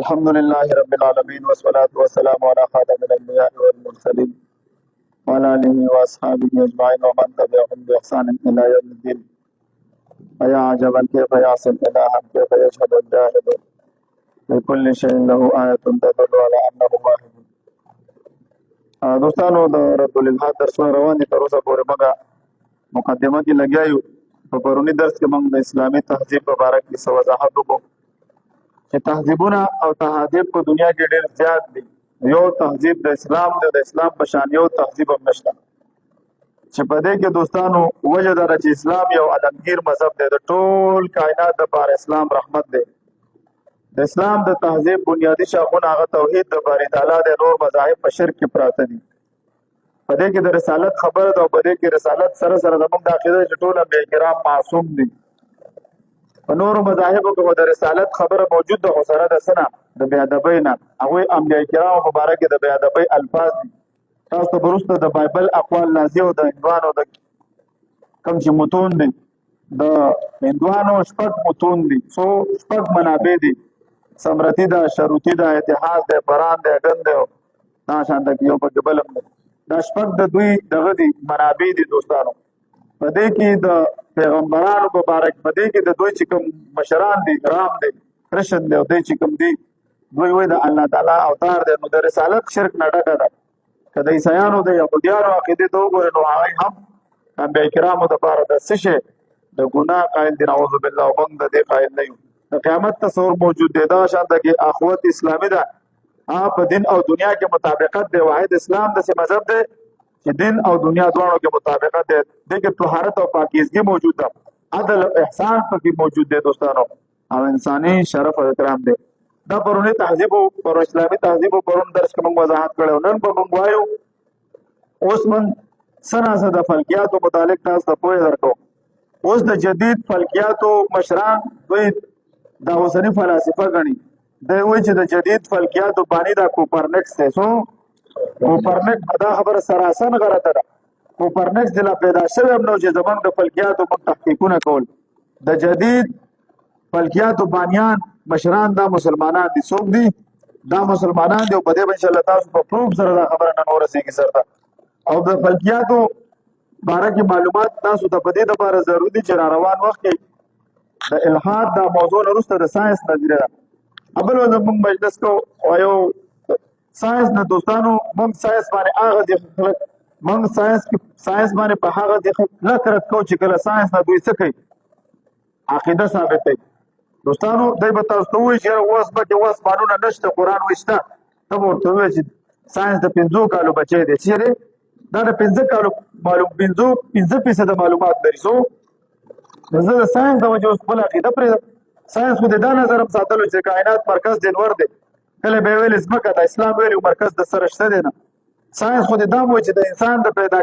الحمد لله رب العالمين والصلاة والسلام على خاتم الأنبياء والمرسلين وعلى آله وأصحابه أجمعين ومن تبعهم بإحسان إلى يوم الدين. فيا عجبا كيف يعصي إلها كيف يشهد الجاهد لكل شيء له آية تدل على أنه واحد. دوستانو د رد الالحاد درسونه روان دي، تر اوسه پورې موږ مقدمه کې لګیا یو. په پروني درس کې موږ د اسلامي تهذیب په باره کې څه وضاحت وکړو چې تهذیبونه او تهذیب په دنیا کې ډېر زیات دي. یو تهذیب د اسلام دی، د اسلام په شان یو تهذیب هم نشته. چې په دې کې دوستانو وجه دا ده چې اسلام یو علمگیر مذهب دی، د ټول کائنات دپاره اسلام رحمت دی. د اسلام د تهذیب بنیادي شاخونه هغه توحید د باری تعالی د نور مذاهب په شرک کې پراته دي. په دې کې د رسالت خبره ده او په دې کې رسالت سره سره زموږ د عقیده چې ټول انبیاء کرام معصوم دي. په نورو مذاهبو کې د رسالت خبره موجود ده، خو سره د څه نه، د بې ادبۍ نه. هغوی انبیاء کرامو په باره کې د بې ادبۍ الفاظ دي. تاسو ته به وروسته د بایبل اقوال نازي او د هندوانو د کوم چې متون دي، د هندوانو شپږ متون دي، څو شپږ منابع دي، سمرتی ده، شروطي ده، اتحاد ده، بران ده، ګن ده، دا شان ده یو پکې بل هم ده. دا شپږ د دوی دغه دي منابع دي دوستانو. په دې کې د پیغمبرانو په باره کې، په دې کې د دوی چې کوم مشران دي، رام دی، کرشن دی او دوی چې کوم دي، دوی وایي د الله تعالی اوتار دی. نو د رسالت شرک نه ډکه ده. که د عیسایانو د یهودیانو عقیدې ته وګورئ نو هغوی هم انبیاء کرامو دپاره د څه شی د ګناه قایل دي، نعوذ بالله، او موږ د دې قایل نه یو. د قیامت تصور موجود دی. دغه شان ده کې اخوت اسلامي ده، په دین او دنیا کې مطابقت دی. واحد اسلام داسې مذهب دی چې دین او دنیا دواړو کې مطابقت دی. دې کې طهارت او پاکیزګي موجود ده، عدل او احسان پکې موجود دی دوستانو، او انساني شرف او اکرام دی. دا پرونی تهذیب او پر اسلامي تهذیب او پرون درس کې موږ وضاحت کړو. نن به موږ وایو اوس من څه د فلکیاتو متعلق تاسو ته پوهه درکوم. اوس د جدید فلکیاتو مشران دوی دا اوسني فلسفه ګڼي. دوی وایي چې د جدید فلکیاتو بانی دا کوپرنکس دی. کوپرنکس دا خبره سراسر غلطه ده. کوپرنکس د لا پیدا شوی هم نو چې زموږ د فلکیاتو موږ تحقیقونه کول. د جدید فلکیاتو بانیان مشران دا مسلمانان دي. څوک دي؟ دا مسلمانان دي، او په دې به انشاءالله تاسو په پروف سره دا خبره نن ورسېږي سر ته. او د فلکیاتو باره کې معلومات تاسو ته په دې دپاره ضروري دي چې را روان وخت کې د الحاد دا موضوع نه وروسته د ساینس نظریه ده. اول موږ مجلس کو وایو ساینس نه دوستانو، موږ ساینس باندې هغه دي خلک، موږ ساینس باندې په هغه دي خلک رد کوو چې کله ساینس نه دوی څه کوي، عقیده ثابتوي. دوستانو دوی به تاسو ته ووایي چې اوس به کې اوس قانونه نشته، قرآن وایي شته. ته به ورته ووایې چې ساینس د 5 کالو بچی دی. چېرې دا د 5 کالو 5% معلومات لري. زه د ساینس د وجې اوس خپله عقیده پرېږدم. ساینس خو د دا نظر هم ساتلو چې کائنات مرکز د انور دی. کله به یې ویل ځمکه د اسلام ویلي مرکز د سره شته دی. نه، ساینس خو د دا وایي چې د انسان د پیدا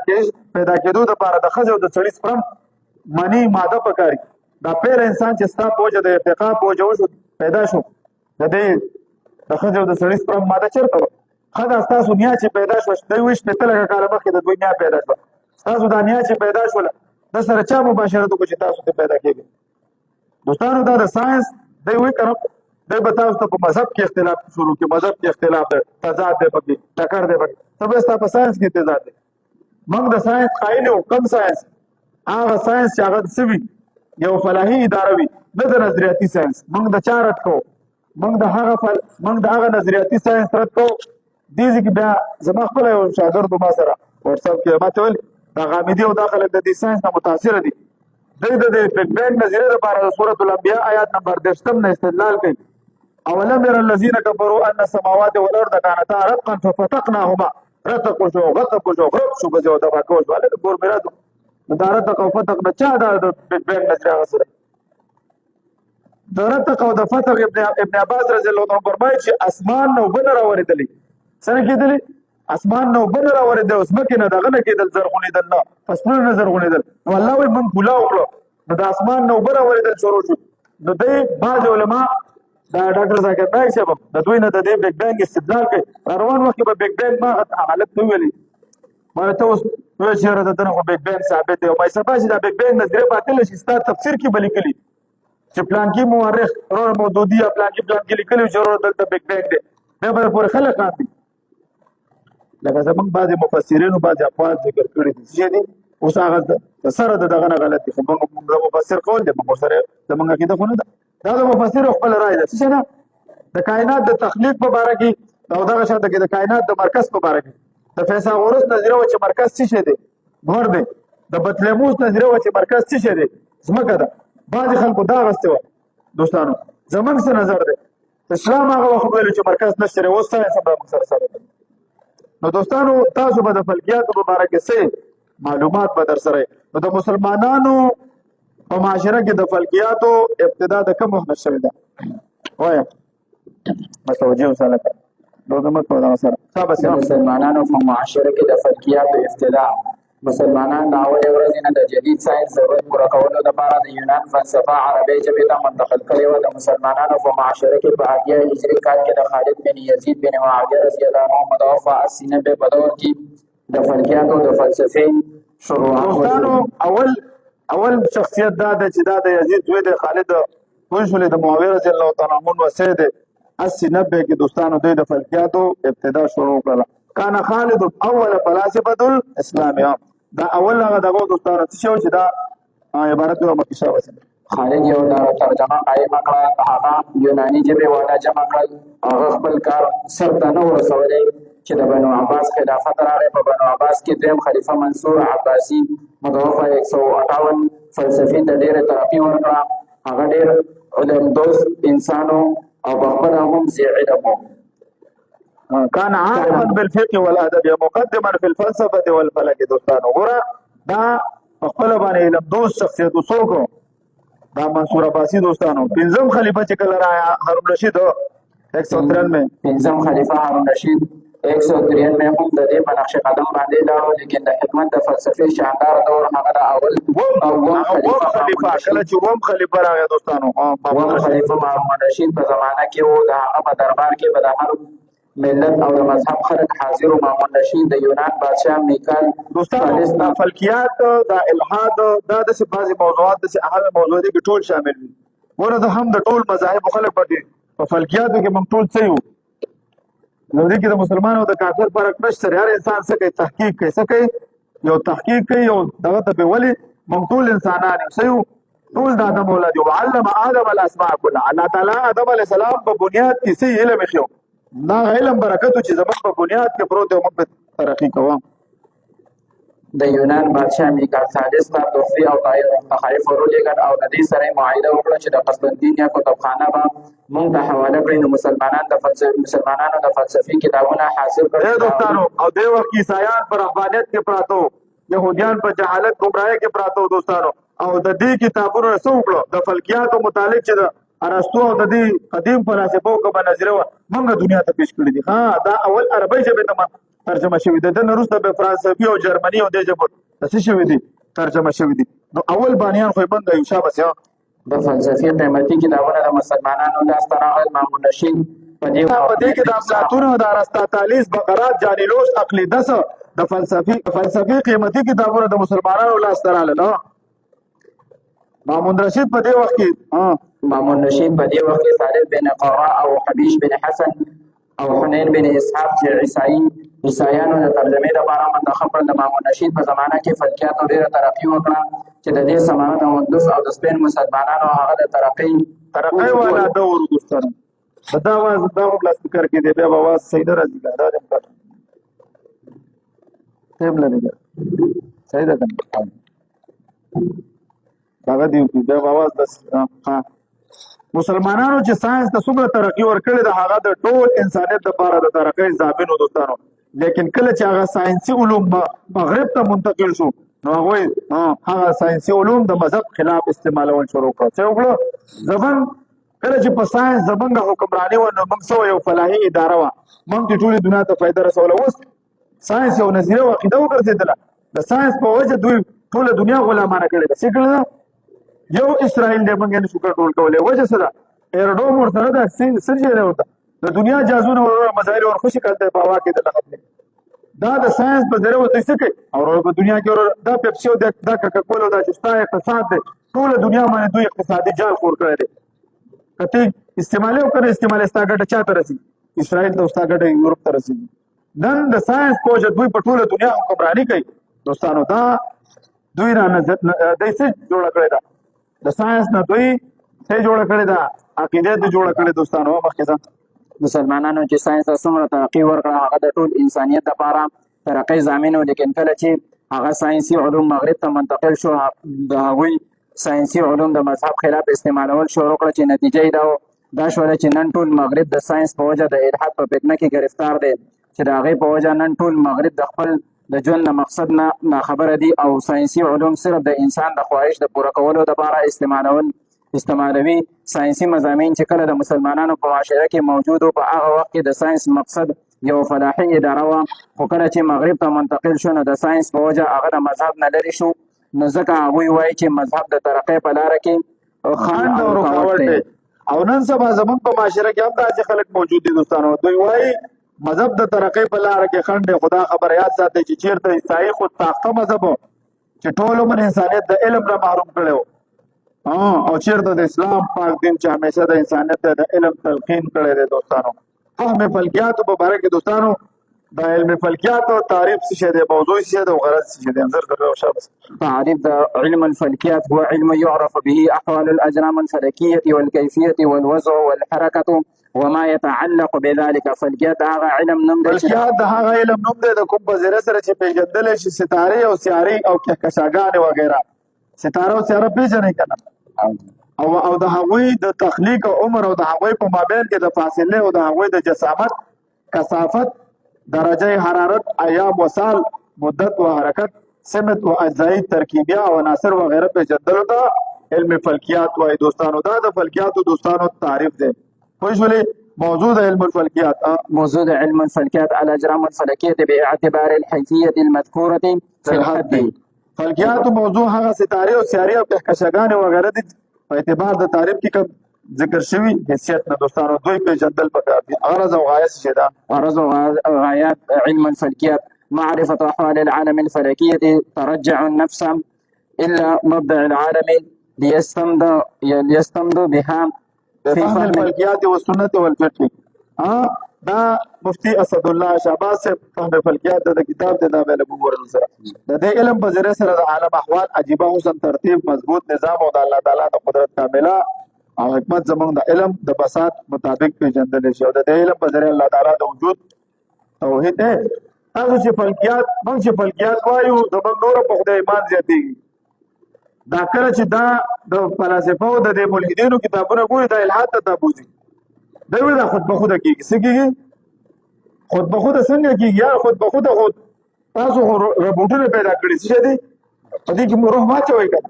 کېدو دپاره د ښځې او د سړي سپرم مني ماده پکار دي. دا پیر انسان چې ستا په وجه د ارتقا په وجه وشو پیدا شو، د دې د ښځې او د سړي سپرم ماده چېرته وه؟ ښه ده ستاسو نیا چې پیدا شوه، دوی وایي 15 لکه کاله مخکې د دوی نیا پیدا شوه. ستاسو دا نیا چې پیدا شوله د سره چا مباشرت وکړو چې تاسو ته پیدا کېږي؟ دوستانو دا د ساینس دی وایي که نه، دی به تاسو ته په مذهب کې اختلاف شروع کړي. مذهب کې اختلاف دی، تضاد دی پکې، ټکر دی پکې. ته به ستا په ساینس کې تضاد دی. موږ د ساینس قایل یو. کم ساینس؟ هغه ساینس چې هغه څه وي، یو فلاحي اداره وي، نه د نظریاتي ساینس. موږ د چا رد کوو؟ موږ د هغه نظریاتي ساینس رد کوو. دې ځای کې بیا زما خپله یو شاګرد ما سره وټساپ کې ما ته ویل دا غامدي او دا خلک د دې ساینس نه متاثره دي. دوی د بګ بینګ نظریې لپاره د سورة الانبیاء آیات نمبر 10 نه استدلال کوي. اولم ير الذين كفروا ان السماوات والارض كانتا رتقا ففتقناهما. رتق شو غتق شو غرب شو بځو دا باکوش والے ګور میراتو دا رتق او فتق نه چا دا د بګ بینګ نظریه سره. د رتق او د فتق ابن عباس رضی الله عنه فرمایي چې اسمان نو بن راوړېدلی. څنګه کېدلی؟ اسمان نو بن راوړېدل، اوس مکې نه دغه نه کېدل، زرغونېدل نه، فصلونه نه زرغونېدل. نو الله وایي موږ ګولا وکړو، نو د اسمان نو بن راوړېدل شروع شو. نو دوی بعض علما دا ډاکټر ذاکر نایک صاحب د دوی نه د دې بګ بینګ استدلال کوي. روان وخت کې به بګ بینګ ما حالت ته ویلي ما ته اوس وایي چې د دنه خو بګ بینګ ثابت دی. او ما سبا چې دا بګ بینګ نظریه باطله شي ستا تفسیر کې به لیکلي چې پلان کې مورخ رور مودودي یا پلان کې لیکلي چې رور دلته بیگ بینګ دی بیا به پورې خلک کاندي لکه زمونږ بعضې مفسرینو بعضې اقوال ذکر کړي دي چې دي اوس هغه سره د دغه نه غلط دي خو موږ د مفسر قول دی موږ سره زمونږ عقیده خو نه ده دا د مفسر خپل رایه ده څه نه د کائنات د تخلیق په باره کې او دغه شاته کې د کائنات د مرکز په باره کې د فیثاغورس نظریه و چې مرکز څه شی دی غور دی د بطلمیوس نظریه و چې مرکز څه شی دی ځمکه ده بعضې خلکو دا غوښتې وه دوستانو زمونږ څه نظر دی اسلام هغه وخت ویلو چې مرکز نشته دی اوس ساینس هم موږ سره ثابت دی نو دوستانو تاسو به د فلکیاتو په باره کې څه معلومات به در سره نو د مسلمانانو په معاشره کې د فلکیاتو ابتدا د کوم وخت شوې ده وایه متوجه اوسه لکه دوزمت په دغه سره مسلمانانو په معاشره کې د فلکیاتو ابتدا مسلمانان د اولې ورځې نه د جدید ساینس ضرورت پوره کولو لپاره د یونان فلسفه عربي ژبې ته منتقل کړې وه د مسلمانانو په معاشره کې په 8 هجري کال کې د خالد بن یزید بن معاویه رضی الله عنه متوفا 80 په دور کې د فلکیاتو د فلسفې دوستانو اول شخصیت دا ده چې دا د یزید زوی د خالد پوه د معاویه رضی الله تعالی عنه وسید 80 کې دوستانو دوی د فلکیاتو ابتدا شروع کړه کان خالد اول فلاسفه الاسلام دا اول هغه دغه دوستانو څه شو چې دا عبارت یو مکیشه وسه خالد یو دا ترجمه قائم کړه هغه یونانی ژبه والا جمع کړل هغه خپل کار سر ته نه ورسولې چې د بنو عباس خلافت راغی په بنو عباس کې دویم خلیفہ منصور عباسی متوفا 158 فلسفي ته ډېره ترقي ورکړه هغه ډېر علم دوست انسانو او بخبر هم زي علم كان عارفا بالفقه والادب مقدما في الفلسفه والفلك دوستانو ګوره دا خپل باندې علم دوست شخصیت وسوکو دا منصور عباسی دوستانو پنځم خلیفہ چې کله رایا هارون رشید 193 پنځم خلیفہ هارون رشید 193 هم د دې په نقش قدم باندې لاړو لیکن د حکمت د فلسفي شاندار دور هغه د اول خلیفہ کله چې وم خلیفہ راغی دوستانو وم خلیفہ هارون رشید په زمانہ کې وو د هغه په دربار کې به د هر ملت او د مذهب خلک حاضر او هارون رشید د یونان بادشاہ میکال دوستانو د فلکیات د الحاد د بعضي موضوعات د اهم موضوعات کې ټول شامل دي ورته هم د ټول مذاهب خلک پټي په فلکیاتو کې موږ ټول څه یو نو دې کې د مسلمانانو د کافر فرق نشته هر انسان څه کوي تحقیق کوي څه کوي یو تحقیق کوي یو دغه ته ولي موږ ټول انسانان یو ټول د آدم اولاد یو علم آدم الاسماء كلها الله تعالی آدم علیه السلام په بنیاد کې څه علم خو دا علم برکت چې زموږ په بنیاد کې پروت او موږ په ترقی کوو د یونان بادشاہ میکال ثالث ته دوفي او طاهر متخایف ورولېږل او د دې سره معاهده وکړه چې د قسطنطنیه کتابخانه به موږ ته حواله کړي نو مسلمانانو د فلسفي کتابونه حاصل کړل دوستانو او د وخت عیسایان پر رهبانیت کې پراته يهوديان په جهالت ګمراهۍ کې پراته دوستانو او د دې کتابونو څو کړو د فلکیاتو متعلق چې ارسطو او د دې قدیم فلسفو کومه نظریه و موږ دنیا ته پیش کړی دي ها دا اول عربی ژبه ته ترجمه شوی ده د وروسته به فرانسوي او جرمني او د ژبو څه شوی دي ترجمه شوی دي نو اول بانیان خو بند یو شابه سیا د فلسفي قیمتي کتابونه د مسلمانانو لاس ته راغلل مامون رشید په دې کې د افلاطون او د ارسطاطالیس بقرات جانیلوس عقلیدس د فلسفي قیمتي کتابونه د مسلمانانو لاس ته راغلل مامون رشید په دې وخت کې خالد بن قراء او حبیش بن حسن او حنین بن اسحاق چې عیسایانو د ترجمې لپاره منتخب کړل د مامون رشید په زمانه کې فلکیاتو ډېره ترقي وکړه چې د دې زمانه د اندلس او د سپین مسلمانانو هغه د ترقي والا دور دوستانو دا आवाज دا بل سپیکر کې دی بیا आवाज صحیح نه راځي دا د تیم لري صحیح ده هغه دی دا आवाज بس ها مسلمانانو چې ساينس ته څومره ترقی ورکړي د هغه د ټول انسانیت لپاره د ترقی ضامن دوستانو لیکن کله چې هغه ساينسي علوم مغرب ته منتقل شو نو هغه ساينسي علوم د مذهب خلاف استعمالول شروع کړ څه وکړو زبن کله چې په ساينس زبنګ حکمراني و نو موږ سو یو فلاحي اداره و موږ ټول دنیا ته فائدہ رسوله اوس ساينس یو نظریه او عقیده وګرځیدله د ساينس په وجه دوی ټول دنیا غلامانه کړي ده څه کړل یو اسرائیل دې موږ نه شو کنټرول کولای وجه څه ده ایرډوم ورسره ده سرجه نه ورته د دنیا جازونه او مظاهر او خوشي کړته په هوا کې د لغت دا د ساينس په ذریعہ وته څه کوي او په دنیا کې دا پیپسي او دا کوکا کولا دا جستا اقتصاد دی ټول دنیا باندې دوی اقتصادي جال خور کړی دی. کته استعمالي او کنه استعمالي ستا ګټه چاته رسي؟ اسرائیل ته ستا ګټه یورپ ته رسي. نن د ساينس پوهه دوی په ټول دنیا حکمرانی کوي. دوستانو دا دوی نه دای څه جوړ کړی دا د ساينس نه دوی څه جوړ کړی دا عقیده دې جوړ کړی. دوستانو مخکې ځه مسلمانانو چې ساينس ته څومره ترقي ورکړه هغه د ټول انسانیت لپاره ترقي ضامن و، لیکن کله چې هغه ساينسي علوم مغرب ته منتقل شو د هغوی ساينسي علوم د مذهب خلاف استعمالول شروع کړه چې نتیجه یې دا شوله چې نن ټول مغرب د ساينس په وجه د الحاد په فتنه کې گرفتار دی چې د هغې په وجه نن ټول مغرب د خپل د ژوند د مقصد نه ناخبره دي او ساينسي علوم صرف د انسان د خواهش د پوره کولو لپاره استعمالوي. ساينسي مضامین چې کله د مسلمانانو په معاشره کې موجود و په هغه وخت کې د ساينس مقصد یو فلاحي اداره وه، خو کله چې مغرب ته منتقل شو نو د ساينس په وجه هغه د مذهب نه لرې شو، نو ځکه هغوی وایي چې مذهب د ترقۍ په لاره کې خنډ او رکاوټ دی. او نن سبا زموږ په معاشره کې هم داسې خلک موجود دي. دوستانو دوی وایي مذهب د ترقۍ په لاره کې خنډ دی. خدا خبر یاد ساتئ چې چېرته عیسایي خود ساخته مذهب و چې ټول عمر انسانیت د علم نه محروم کړی و، او چېرته د اسلام پاک دین چې همیشه د انسانیت د علم تلقین کړی دی. دوستانو فهم فلکیاتو په باره کې دوستانو د علم فلکیاتو تعریف څه شی دی، موضوع څه شی دی او غرض څه شی دی؟ انظر در شابه. تعريف علم الفلكيات هو علم يعرف به أحوال الأجرام الفلكية والكيفية والوضع والحركة وما يتعلق بذلك. فلكيات هغه علم نوم دی. فلکیات د هغه علم نوم دی د کوم په ذریعه سره چې پیژندلی شي ستارې او سیارې او کهکشاګانې وغیره. ستاره او سیاره پیژنئ که نه؟ او د هغوی د تخلیق او عمر او د هغوی په مابین کې د فاصلې او د هغوی د جسامت، کثافت، درجه حرارت، ایام و سال، مدت و حرکت، سمت و اجزایی ترکیبیه او عناصر وغیره پیژندلو ته علم فلکیات وایي. دوستانو دا د فلکیاتو دوستانو تعریف دی. پوه شولې؟ موضوع د علم الفلکیات موضوع علم الفلكيات الأجرام الفلكية باعتبار الحيثية المذكورة في الحد. فلکیاتو موضوع هغه ستارې او سیارې او کهکشاګانې وغیره دي په اعتبار د تعریف کې کوم ذکر شوي حیثیت نه. دوستانو دوی پیژندل پکار دي. غرض او غایه څه شی ده؟ غرض وغايات علم الفلكيات معرفة أحوال العالم الفلكية ترجع النفس إلى مبدأ العالم ليستمد بها في فهم فهم الفلکیات والسنت والفقه. دا مفتی اسد الله شهباز سے فهم فلکیات د کتاب ته دا ویل وګورل سره د دې علم په ذریعہ سره د عالم احوال عجیبه حسن ترتیب مضبوط نظام او د الله تعالی د قدرت کامله او حکمت زمونږ د علم د بساط مطابق پیژندل شي او د دې علم په ذریعہ الله تعالی د وجود توحید دی. تاسو چې فلکیات موږ چې فلکیات وایو زمونږ نور په خدای ایمان زیاتېږي. دا کله چې دا د فلسفه او د ملحدینو کتابونه ګوري دا الحاد ته تابوزي. دا وی دا خود به خوده کېږي. څه کېږي؟ خود به خوده څنګه کېږي یار؟ خود به خوده خود تاسو روبوټونه پیدا کړي څه دي په دې کې مو روح واچوئ که نه؟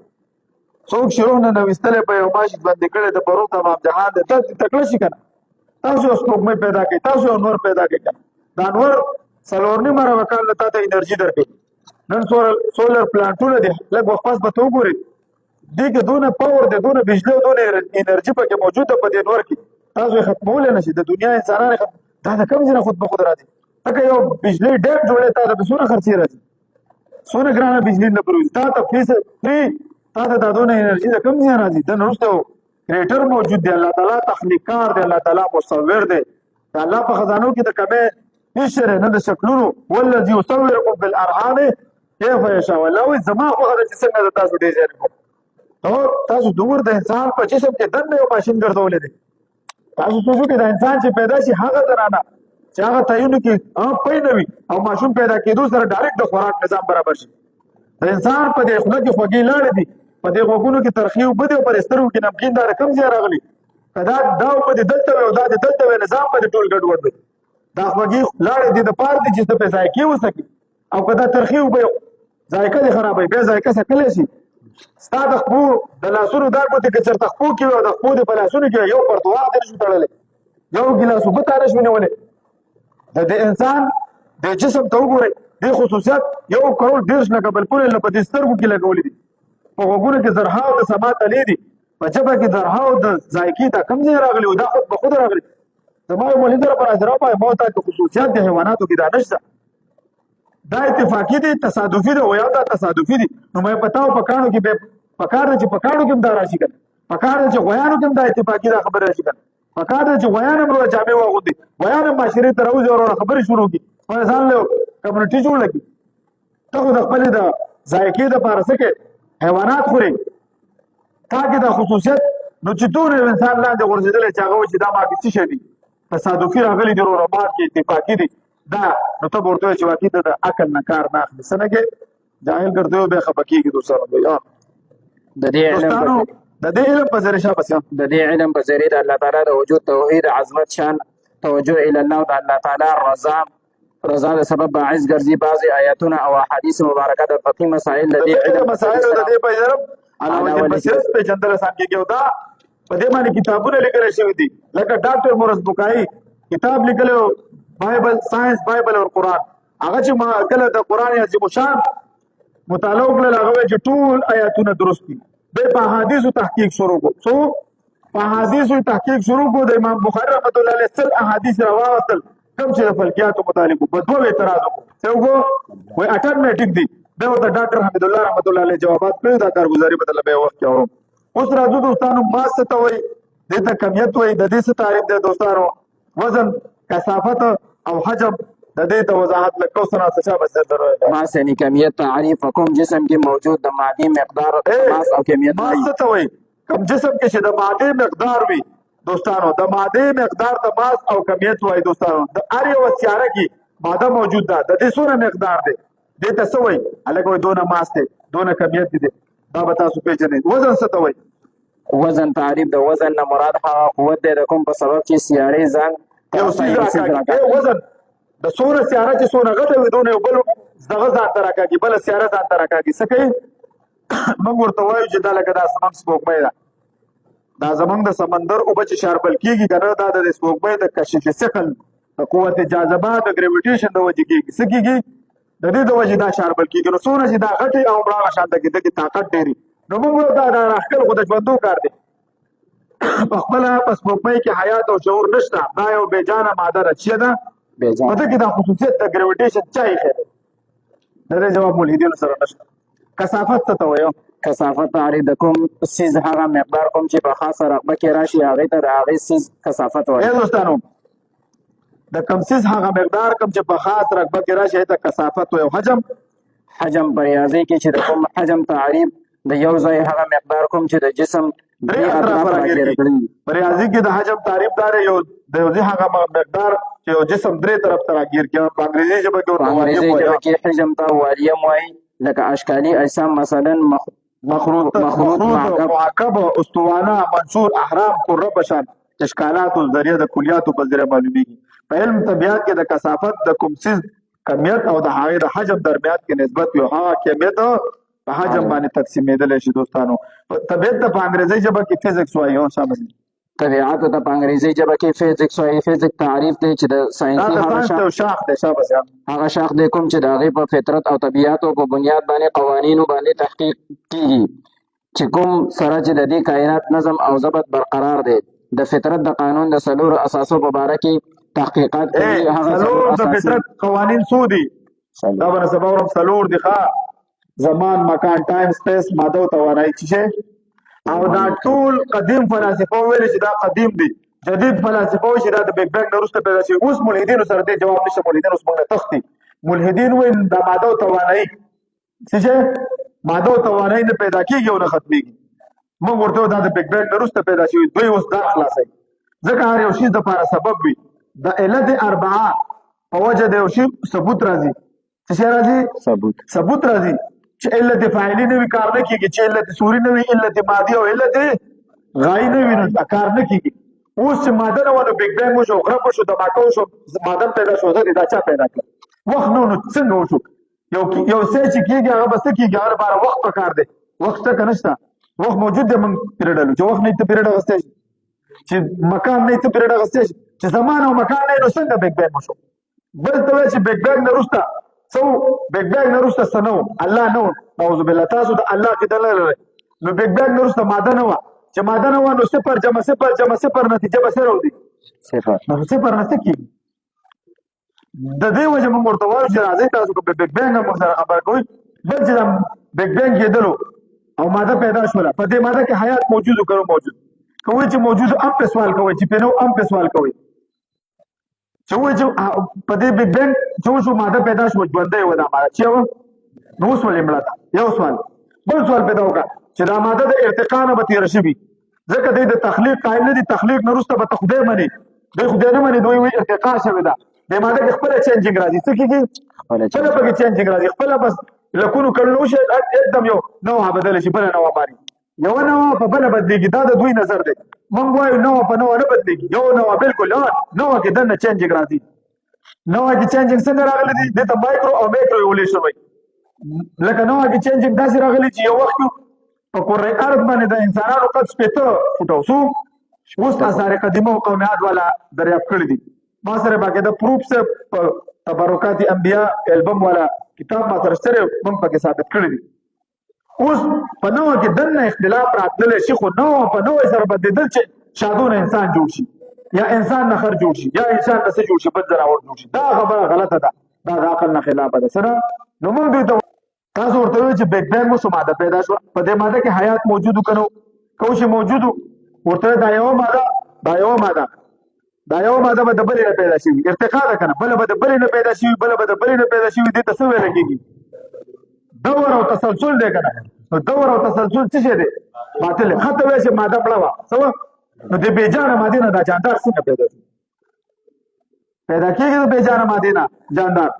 څوک چې روح نه نویستلی په یو ماشین باندې کړی د په روح تمام جهان دی تکړه شي که نه؟ تاسو یو سپوږمۍ پیدا کړئ، تاسو یو نور پیدا کړئ که نه؟ دا نور 4.5 کال نه تا ته انرژي درکوي. نن سولر پلانټونه دي لږ وخت پس به ته وګورئ دې کې دونه پاور دی دونه بجلي او دونه انرژي پکې موجوده په دې نور کې تاسو یې ختمولی نه شي. د دنیا انسانان دا د کوم ځای نه خود به خود راځي؟ لکه یو بجلي ډیپ جوړی تا ته به څونه خرڅې راځي؟ څونه ګرانه بجلي نه پروزي تا ته فری تا ته دا دونه انرژي د کوم ځای راځي؟ د وروسته کریټر موجود دی، الله تعالی تخلیقکار دی، الله تعالی مصور دی. د الله په خزانو کې د کمې هېڅ شی نه د شکلونو والذي یصورکم فی الارحام کیف یشاء. الله وایي زما خوښه ده چې څنګه د تاسو ډیزاین کوم. تاسو دومره د انسان په جسم کې دننه یو ماشین ګرځولی دی. تاسو سوچو کې د انسان چې پیدا شي هغه زنانه چې هغه تعینو کې پی نه وي او ماشوم پیدا کېدو سره ډایرکټ د خوراک نظام برابر شي. د انسان په دې خوله کې خوږې لاړې دي، په دې غوږونو کې ترخي اوبه دي او په دې سترګو کې نمکین دا د کوم ځای راغلي؟ که دا اوبه دې دلته وي او دا دې دلته وي نظام به دې ټول ګډوډ وي. دا خوږې لاړې دې د پاره دي چې ته پرې ذایقې وسکي او که دا ترخي اوبه ذایقه دې خرابوي بیا ذایقه سکلی شي. ستا د خپو د لاسونو دا ګوتې که چېرته خپو کې وي او د خپو دې په لاسونو کې یو پرتوار دې نشو تړلی، یو ګیلاس اوبه تا نشوي نیولی. د دې انسان د جسم ته وګورئ دې خصوصیات 1.20 لکه بلپونه په دې سترګو کې لګولي دي، په غوږونو کې زرهاو د سما تلې دي، په ژبه کې زرهاو د ذایقې ته کوم ځای راغلي و؟ دا خود به خود راغلي. زما یو ملحد را په نظر وایي ما ورته که خصوصیات د حیواناتو کې دا نشته، دا اتفاقي دي تصادفي دي او یا دا تصادفي دي. نو مې پتاو په کاڼو کې به پکار ده چې پکاړو کې هم دا راشي کنه پکار ده چې غویانو کې هم دا اتفاقی دا خبره راشي کنه پکار ده چې غویان هم ورو جامې واغوندي غویان هم معاشرې ته راوځي او خبرې شروع کړي په ځان له کمیونټي جوړ لګي ته خو د خپل د ذایقې د پاره څه کې حیوانات خوري تا کې د خصوصیت نو چې ټول انسان لاندې ورزيدل چې هغه چې دا ما کې څه شي دي تصادفي راغلي دي ورو بعد کې اتفاقی دي دا نو ته ورته چې واقعي د عقل نه کار نه اخلي سنه کې جاهل ګرځي او به خپکیږي دوستانو د دې دوستانو د دې علم په ذریعہ شابه د دې علم په ذریعہ د الله تعالی د وجود توحید عظمت شان توجه الى الله او د الله تعالی رضا د سبب باعث ګرځي بعض آیاتونه او احادیث مبارکه د فقهي مسائل د دې علم مسائل د دې په علم علاوه بصیرت په جندل سان کې یو دا په دې باندې کتابونه لیکل شوی دي لکه ډاکټر مورس بوکای کتاب لیکلو بایبل ساينس بایبل او قران هغه چې ما کله د قران عظیم شان مطالعه وکړل هغه چې ټول آیاتونه درست دي به په حدیثو تحقیق شروع کو سو په حدیثو تحقیق شروع کو د امام بخاری رحمۃ اللہ علیہ سل احادیث راوستل کوم چې فلکیات متعلق په دوه اعتراض وکړو څه وکړو وای اټرمیټیک دي دا د ډاکټر حمید الله رحمۃ اللہ علیہ جوابات کړی دا کارګزاري بدل به وخت اورم اوس راځو دوستانو ما څه ته وای د ته کمیت وای د دې څه تعریف ده دوستانو وزن کثافت او حجم د دې ته وضاحت لکو سره څه بس درو ما سنی کمیت تعریف کوم جسم کې موجود د مادي مقدار ماس او کمیت ما څه ته وای کوم جسم کې چې د ماده مقدار وي دوستانو د ماده مقدار د ماس او کمیت وای دوستانو د هر یو سیاره کې ماده موجود ده د دې څونه مقدار ده دې ته څه وای الګو دونه ماس ده دونه کمیت دي دا به تاسو پیژنئ وزن څه ته وای وزن تعریف د وزن نه مراد هغه قوت دی د کوم په سبب چې سیارې ځان یو سیز راکاږي وزن د څونه سیاره چې څونه غټه وي دونه بل دغه ځان ته راکاږي بل سیاره ځان ته راکاږي څه کوي موږ ورته وایو چې دا لکه دا زمونږ سپوږمۍ ده دا زمونږ د سمندر اوبه چې شاربل کېږي که نه دا د سپوږمۍ د کشف ثقل د قوت جاذبه د ګریویټیشن د وجې کېږي څه کېږي د دې د وجې دا شاربل کېږي نو څونه چې دا غټې او هغه شان ده کې دغې طاقت ډېري نو موږ دا راښکل خو د ژوندو کار دی په خپله په سپوږمۍ کې حیات او شعور نشته دا یو بېجانه ماده ده چې ده په ده کې دا خصوصیت د ګریویټیشن چا ایښی دی د دې جواب ملحدینو سره نشته کثافت څه ته وایو کثافت تعریف د کوم سیز هغه مقدار کوم چې په خاصه رقبه کې راشي هغې ته د هغې سیز کثافت وایي دوستانو د کوم سیز هغه مقدار کوم چې په خاص رقبه کې راشي هغې ته کثافت وایو حجم په ریاضي کې چې د کوم حجم تعریف د یو ځای هغه مقدار کوم چې د جسم درې اطراف راګیري په ریاضي کې د حجم تعریف دار یو د یو هغه مقدار چې یو جسم درې طرف ته راګیر کړي په انګریزي ژبه کې ورته حجم ته والیم وایي لکه اشکالي اجسام مثلا مخروط معقب استوانه منشور احرام قره بشان اشکالات ذریعہ د کلیاتو په ذریعہ معلومیږي په علم طبيعت کې د کثافت د کوم څیز کمیت او د هغه د حجم درمیان کې نسبت یو هغه کمیت په حجم باندې تقسیمېدل شي دوستانو طبيعت د انګریزي ژبه کې فزکس وایي او شامل طبيعت د انګریزي ژبه کې فزکس وایي فزک تعریف دی چې د ساينسي هغه شاخ دی کوم چې د هغې په فطرت او طبیعاتو په بنیاد باندې قوانینو باندې تحقیق کیږي چې کوم سره چې د دې کائنات نظم او ضبط برقرار دی د فطرت د قانون د څلورو اساسو په باره کې تحقیقات کوي هغه څلور د فطرت قوانین څو دي دا به سبا ورم څلور دي ښه زمان مکان ټایم سپیس ماده او توانایي چې او دا ټول قدیم فلسفه ویل چې دا قدیم دي جدید فلسفه چې دا د بیگ بینګ نه وروسته پیدا شوي اوس ملحدینو سره دې جواب نشته ملحدین اوس موږ نه تښتي ملحدین وایي دا ماده او توانایي چې ماده او توانایي نه پیدا کېږي او نه ختمېږي موږ ورته دا د بیگ بینګ نه وروسته پیدا شوي دوی اوس دا خلاصوي ځکه هر یو شي دپاره سبب وي د علت اربعه په وجه د یو شي ثبوت راځي څه شی راځي ثبوت راځي چې علت فاعلي نه وي کار نه کېږي چې علت صوري نه وي علت مادي او علت غایي نه وي نو کار نه کېږي اوس چې ماده نه وه نو بیگ بینګ وشو غرب وشو دماکه وشو ماده پیدا شو زه دا چا پیدا کړه وخت نو څنګه وشو یو څه چې کېږي هغه به څه کېږي هغه لپاره وخت پکار دی وخت ټکه نشته وخت موجود دی موږ پیریډ هلو چې وخت نه ته پیریډ اخیستی شي چې مکان نه ته پیریډ اخیستی شي چې زمان او مکان نه نو څنګه بیگ بینګ وشو بل ته وایي چې بیگ بینګ نه وروسته څه بیگ بینګ نه وروسته څه نه و الله نه و نعوذ بالله تاسو د الله عقیده نه لرئ نو بیگ بینګ نه وروسته ماده نه وه چې ماده نه وه نو صفر جمع صفر جمع صفر نتیجه به څه راوځي نو صفر نه څه کېږي د دې وجه موږ ورته وایو چې راځئ تاسو که بیگ بینګ هم موږ سره خبره کوئ بل چې دا بیگ بینګ کېدلو او ماده پیدا شوله په دې ماده کې حیات موجود کړو موجود کوي چې موجود هم په سوال کوي چې په نو هم په سوال کوي چې وایي چې په دې بګ بنګ چې شو ماده پیدا شو ژوندۍ و دا ماده چې و نو سوال مړه یو سوال بل سوال پیدا وکړه چې دا ماده د ارتقا نه به تیر شي ځکه دوی د تخلیق قائل نه دي تخلیق نه وروسته به خدای مني دوی خدای نه مني دوی ارتقا شوی ده د ماده کې خپل چینجینګ راځي څه کېږي خپل پکې چینجینګ راځي خپل بس لکونو کلو شي एकदम یو نوع بدل شي بل نوع باندې یو نوع په بل بدلېږي دا د دوی نظر دی موږ وایو نوع په نوع نه بدلېږي یو نوع بالکل نوع کې دنه چینجینګ راځي نوع کې چینجینګ څنګه راغلی دی د مایکرو او میکرو ایولیوشن وایي لکه نوع کې چینجینګ داسې راغلی چې یو وخت په کره ارض باندې د انسانانو قد شپېته فوټه وسو اوس آثار قدیمه او قومیات والا دریافت کړي دي ما سره باقاعده پروف سے تبرکات انبیاء البم والا کتاب ما سره سره موږ پکې ثابت کړی دي اوس په نوع کې دنه اختلاف راتللی شي خو نوع په نوع سره بدلېدل چې شادون انسان جوړ شي یا انسان نخر جوړ شي یا انسان نسه جوړ شي بل ځناور جوړ شي دا خبره غلطه ده دا د عقل نه خلافه ده سره نو موږ دوی ته تاسو ورته وایئ چې بګ بینګ مو ماده پیدا شوه په دې ماده کې حیات موجود کنو کو شي موجود ورته دا یو ماده به د بلې نه پیدا شوي ارتقا ده کنه بله به د بلې نه پیدا شوي بله به د بلې نه پیدا شوي دې ته څه ویل کېږي دور او تسلسل دی کنه نو دور او تسلسل څه شی دی باطل خطه وایي چې ماده مړه وه څه نو د بېجانه مادې نه دا جاندار څنګه پیدا شو پیدا کېږي د بېجانه مادې نه جاندار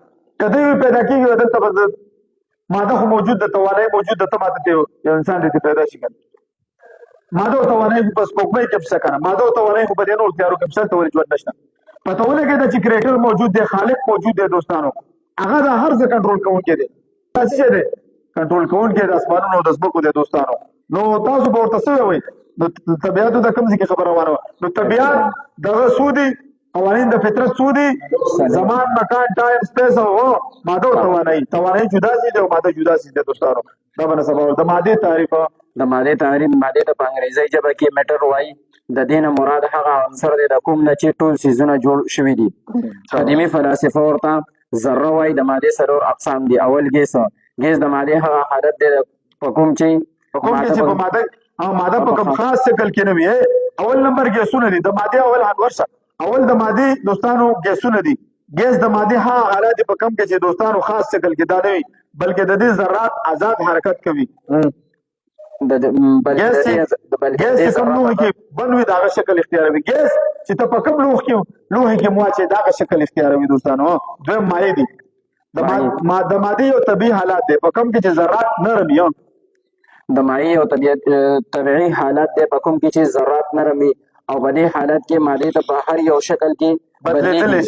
که دوی پیدا کېږي دلته به ماده خو موجود ده توانایي موجود ده ته ماده یو انسان دې پیدا شي کنه ماده او توانایي خو په سپوږمۍ کې شته کنه ماده او توانایي خو په دې نور تیارو کې شته ولې ژوند نشته پته ولګېده چې کریټر موجود دی خالق موجود دی دوستانو هغه د هر څه کنټرول کوونکی دی څه شی دی کنټرول کوونکی د اسمانونو او د ځمکو دی دوستانو نو تاسو به ورته څه وایئ نو طبیعتو د کوم ځای کې خبره روانه وه نو طبیعت دغه څو دي قوانین د فطرت څو دي زمان مکان ټایم سپیس او ماده او توانایي جدا سي دي او ماده جدا سي دي دوستانو دا به سبا د ماده تعریف ماده ته په انګریزي ژبه کې میټر وایي د دې نه مراد هغه عنصر دی د کوم نه چې ټول څیزونه جوړ شوي دي قدیمي فلاسفه ورته ذره وایي د مادې څلور اقسام دي اول ګیس د مادې هغه حالت دی په کوم چې په ماده په کوم خاص شکل کې نه وي اول نمبر ګیسونه دي د مادې اول ورشه اول د مادې دوستانو ګیسونه دي ګیس د مادې ها حالات په کم کې چې دوستانو خاص شکل کې دا نه وي بلکې د دې ذرات آزاد حرکت کوي ګیس کوم لوح کې بنوي دا شکل اختیاروي ګیس چې ته په کوم لوح کې مواچې دا شکل اختیاروي دوستانو دویم مایع دي د مادې یو طبیعي حالات دی په کوم کې چې ذرات نرم وي د مایع یو طبیعي حالات دی په کوم کې چې ذرات نرم وي او په دې حالت کې مادې ته په هر یو شکل کې بدلېدلی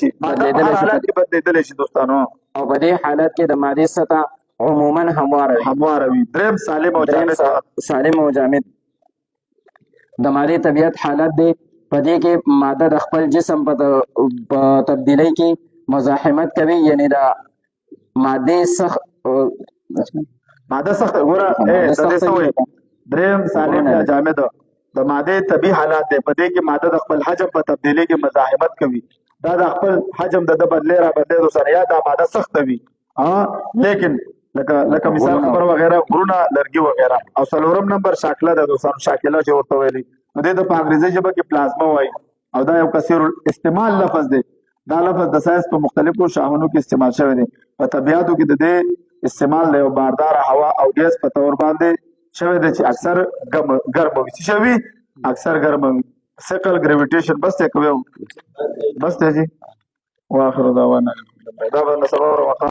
شي دوستانو او په دې حالت کې د مادې سطح عموما همواره وي دریم سالم او جامد د مادې طبیعت حالت دی په دې کې ماده د خپل جسم په تبدیلی کې مزاحمت کوي یعنی د مادې سخت ګوره دریم سالم یا جامد د ماده طبیعي حالات دی په دې کې ماده د خپل حجم په تبدیلی کې مزاحمت کوي دا د خپل حجم د بدلې را بدلې دوستانو یا دا ماده سخت وي لیکن لکه مثال خبر وغیرہ غرونه لرګي وغیرہ او څلورم نمبر شاکله ده دوستانو شاکله چې ورته ویلي نو دې ته په انګریزي ژبه کې پلازما وایي او دا یو کثیر استعمال لفظ دی دا لفظ د ساینس په مختلفو شاخونو کې استعمال شوی دی په طبیعتو کې د دې استعمال له باردار هوا او ګیس په تور باندې شوی دی چې اکثر ګرم وي څه شوی اکثر ګرم وي ثقل ګریویټیشن بس ته کوي بس ته جی واخر دعوانا دا باندې سبا